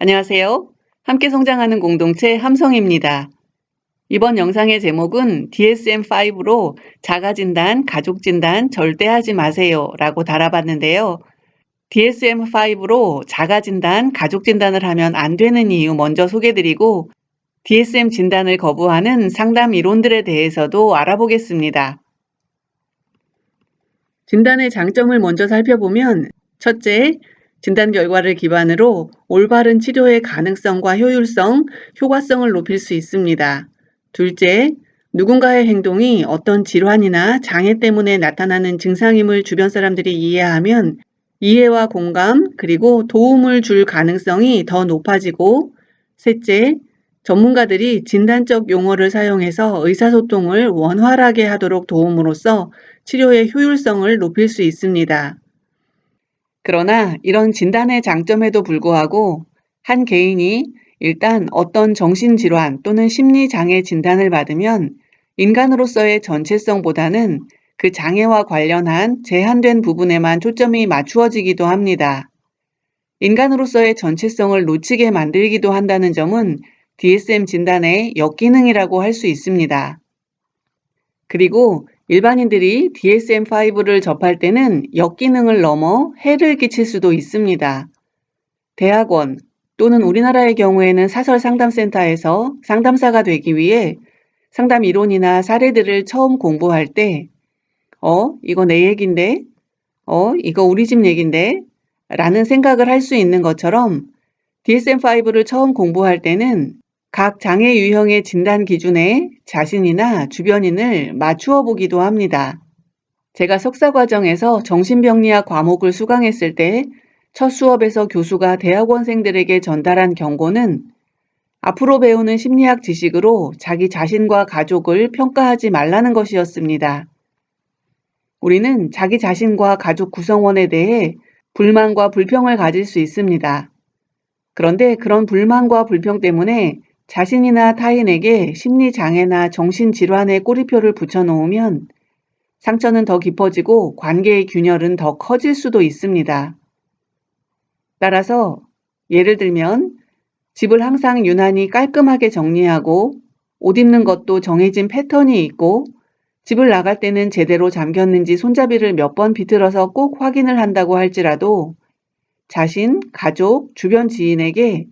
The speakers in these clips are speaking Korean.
안녕하세요. 함께 성장하는 공동체 함성입니다. 이번 영상의 제목은 DSM-5로 자가진단, 가족진단 절대 하지 마세요 라고 달아봤는데요. DSM-5로 자가진단, 가족진단을 하면 안 되는 이유 먼저 소개드리고 DSM 진단을 거부하는 상담 이론들에 대해서도 알아보겠습니다. 진단의 장점을 먼저 살펴보면 첫째, 진단 결과를 기반으로 올바른 치료의 가능성과 효율성, 효과성을 높일 수 있습니다. 둘째, 누군가의 행동이 어떤 질환이나 장애 때문에 나타나는 증상임을 주변 사람들이 이해하면 이해와 공감, 그리고 도움을 줄 가능성이 더 높아지고, 셋째, 전문가들이 진단적 용어를 사용해서 의사소통을 원활하게 하도록 도움으로써 치료의 효율성을 높일 수 있습니다. 그러나 이런 진단의 장점에도 불구하고 한 개인이 일단 어떤 정신질환 또는 심리장애 진단을 받으면 인간으로서의 전체성보다는 그 장애와 관련한 제한된 부분에만 초점이 맞추어지기도 합니다. 인간으로서의 전체성을 놓치게 만들기도 한다는 점은 DSM 진단의 역기능이라고 할 수 있습니다. 그리고 일반인들이 DSM-5를 접할 때는 역기능을 넘어 해를 끼칠 수도 있습니다. 대학원 또는 우리나라의 경우에는 사설상담센터에서 상담사가 되기 위해 상담 이론이나 사례들을 처음 공부할 때 이거 내 얘긴데? 이거 우리 집 얘긴데? 라는 생각을 할 수 있는 것처럼 DSM-5를 처음 공부할 때는 각 장애 유형의 진단 기준에 자신이나 주변인을 맞추어 보기도 합니다. 제가 석사 과정에서 정신병리학 과목을 수강했을 때 첫 수업에서 교수가 대학원생들에게 전달한 경고는 앞으로 배우는 심리학 지식으로 자기 자신과 가족을 평가하지 말라는 것이었습니다. 우리는 자기 자신과 가족 구성원에 대해 불만과 불평을 가질 수 있습니다. 그런데 그런 불만과 불평 때문에 자신이나 타인에게 심리장애나 정신질환의 꼬리표를 붙여놓으면 상처는 더 깊어지고 관계의 균열은 더 커질 수도 있습니다. 따라서 예를 들면 집을 항상 유난히 깔끔하게 정리하고 옷 입는 것도 정해진 패턴이 있고 집을 나갈 때는 제대로 잠겼는지 손잡이를 몇 번 비틀어서 꼭 확인을 한다고 할지라도 자신, 가족, 주변 지인에게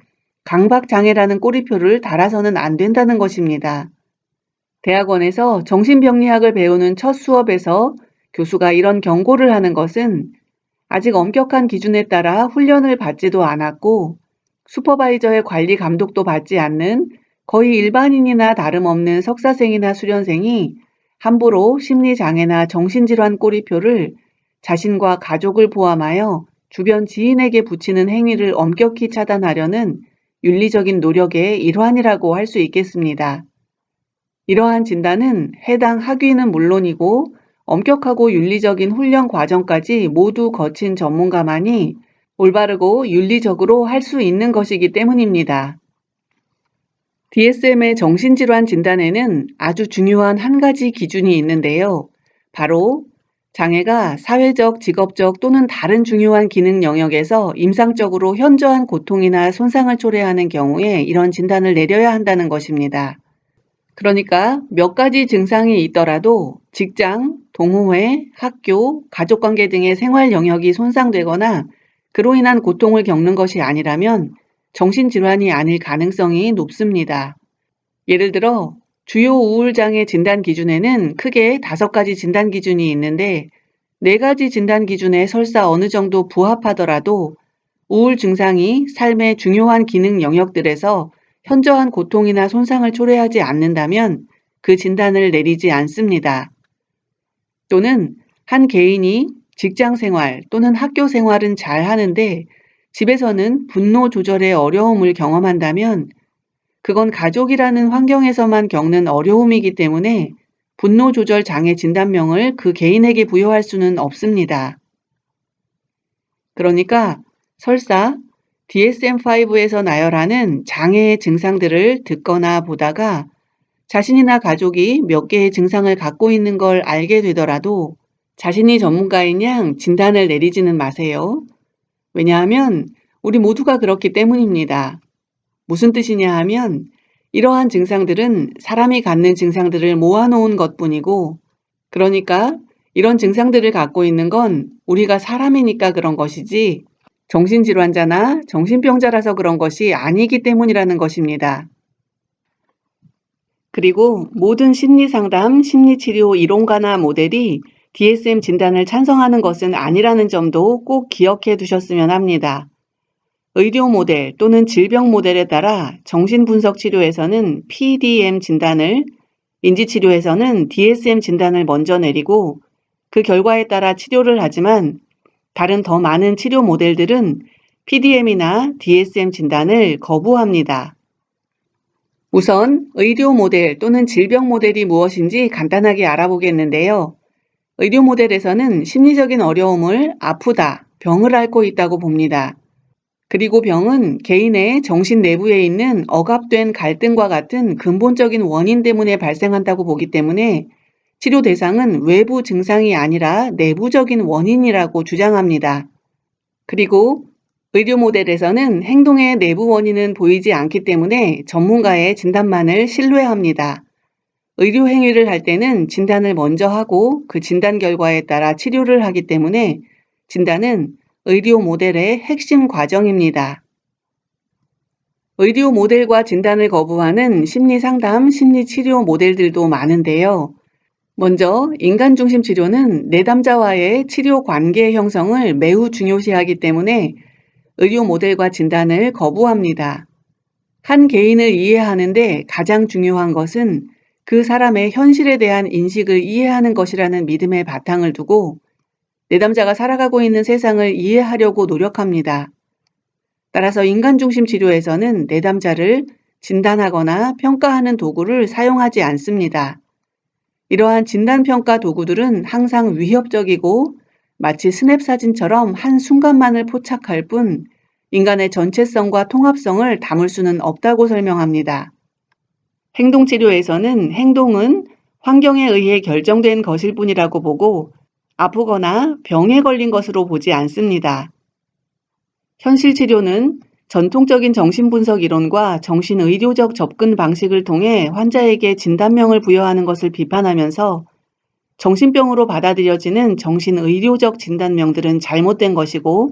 강박장애라는 꼬리표를 달아서는 안 된다는 것입니다. 대학원에서 정신병리학을 배우는 첫 수업에서 교수가 이런 경고를 하는 것은 아직 엄격한 기준에 따라 훈련을 받지도 않았고 슈퍼바이저의 관리 감독도 받지 않는 거의 일반인이나 다름없는 석사생이나 수련생이 함부로 심리장애나 정신질환 꼬리표를 자신과 가족을 포함하여 주변 지인에게 붙이는 행위를 엄격히 차단하려는 윤리적인 노력의 일환이라고 할 수 있겠습니다. 이러한 진단은 해당 학위는 물론이고 엄격하고 윤리적인 훈련 과정까지 모두 거친 전문가만이 올바르고 윤리적으로 할 수 있는 것이기 때문입니다. DSM의 정신질환 진단에는 아주 중요한 한 가지 기준이 있는데요. 바로 장애가 사회적, 직업적 또는 다른 중요한 기능 영역에서 임상적으로 현저한 고통이나 손상을 초래하는 경우에 이런 진단을 내려야 한다는 것입니다. 그러니까 몇 가지 증상이 있더라도 직장, 동호회, 학교, 가족관계 등의 생활 영역이 손상되거나 그로 인한 고통을 겪는 것이 아니라면 정신질환이 아닐 가능성이 높습니다. 예를 들어 주요 우울장애 진단 기준에는 크게 5가지 진단 기준이 있는데 4가지 진단 기준에 설사 어느 정도 부합하더라도 우울 증상이 삶의 중요한 기능 영역들에서 현저한 고통이나 손상을 초래하지 않는다면 그 진단을 내리지 않습니다. 또는 한 개인이 직장 생활 또는 학교 생활은 잘 하는데 집에서는 분노 조절의 어려움을 경험한다면 그건 가족이라는 환경에서만 겪는 어려움이기 때문에 분노 조절 장애 진단명을 그 개인에게 부여할 수는 없습니다. 그러니까 설사 DSM-5에서 나열하는 장애의 증상들을 듣거나 보다가 자신이나 가족이 몇 개의 증상을 갖고 있는 걸 알게 되더라도 자신이 전문가인 양 진단을 내리지는 마세요. 왜냐하면 우리 모두가 그렇기 때문입니다. 무슨 뜻이냐 하면 이러한 증상들은 사람이 갖는 증상들을 모아놓은 것뿐이고, 그러니까 이런 증상들을 갖고 있는 건 우리가 사람이니까 그런 것이지 정신질환자나 정신병자라서 그런 것이 아니기 때문이라는 것입니다. 그리고 모든 심리상담, 심리치료 이론가나 모델이 DSM 진단을 찬성하는 것은 아니라는 점도 꼭 기억해 두셨으면 합니다. 의료 모델 또는 질병 모델에 따라 정신분석 치료에서는 PDM 진단을, 인지치료에서는 DSM 진단을 먼저 내리고 그 결과에 따라 치료를 하지만 다른 더 많은 치료 모델들은 PDM이나 DSM 진단을 거부합니다. 우선 의료 모델 또는 질병 모델이 무엇인지 간단하게 알아보겠는데요. 의료 모델에서는 심리적인 어려움을 아프다, 병을 앓고 있다고 봅니다. 그리고 병은 개인의 정신 내부에 있는 억압된 갈등과 같은 근본적인 원인 때문에 발생한다고 보기 때문에 치료 대상은 외부 증상이 아니라 내부적인 원인이라고 주장합니다. 그리고 의료 모델에서는 행동의 내부 원인은 보이지 않기 때문에 전문가의 진단만을 신뢰합니다. 의료 행위를 할 때는 진단을 먼저 하고 그 진단 결과에 따라 치료를 하기 때문에 진단은 의료 모델의 핵심 과정입니다. 의료 모델과 진단을 거부하는 심리상담, 심리치료 모델들도 많은데요. 먼저 인간중심 치료는 내담자와의 치료 관계 형성을 매우 중요시하기 때문에 의료 모델과 진단을 거부합니다. 한 개인을 이해하는데 가장 중요한 것은 그 사람의 현실에 대한 인식을 이해하는 것이라는 믿음의 바탕을 두고 내담자가 살아가고 있는 세상을 이해하려고 노력합니다. 따라서 인간중심 치료에서는 내담자를 진단하거나 평가하는 도구를 사용하지 않습니다. 이러한 진단평가 도구들은 항상 위협적이고 마치 스냅 사진처럼 한순간만을 포착할 뿐 인간의 전체성과 통합성을 담을 수는 없다고 설명합니다. 행동치료에서는 행동은 환경에 의해 결정된 것일 뿐이라고 보고 아프거나 병에 걸린 것으로 보지 않습니다. 현실치료는 전통적인 정신분석 이론과 정신의료적 접근 방식을 통해 환자에게 진단명을 부여하는 것을 비판하면서 정신병으로 받아들여지는 정신의료적 진단명들은 잘못된 것이고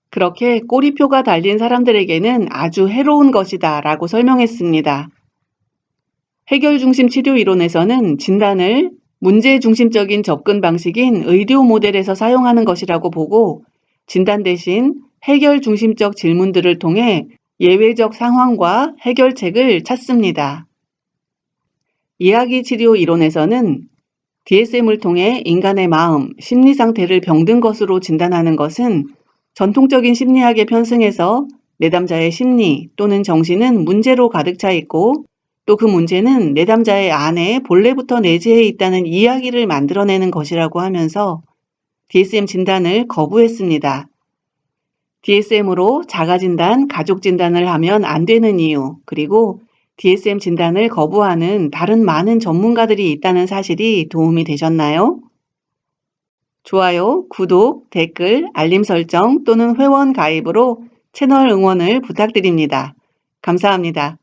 그렇게 꼬리표가 달린 사람들에게는 아주 해로운 것이다 라고 설명했습니다. 해결중심 치료 이론에서는 진단을 문제중심적인 접근 방식인 의료 모델에서 사용하는 것이라고 보고 진단 대신 해결 중심적 질문들을 통해 예외적 상황과 해결책을 찾습니다. 이야기 치료 이론에서는 DSM을 통해 인간의 마음, 심리 상태를 병든 것으로 진단하는 것은 전통적인 심리학에 편승해서 내담자의 심리 또는 정신은 문제로 가득 차 있고 또 그 문제는 내담자의 안에 본래부터 내재해 있다는 이야기를 만들어내는 것이라고 하면서 DSM 진단을 거부했습니다. DSM으로 자가진단, 가족진단을 하면 안 되는 이유, 그리고 DSM 진단을 거부하는 다른 많은 전문가들이 있다는 사실이 도움이 되셨나요? 좋아요, 구독, 댓글, 알림 설정 또는 회원 가입으로 채널 응원을 부탁드립니다. 감사합니다.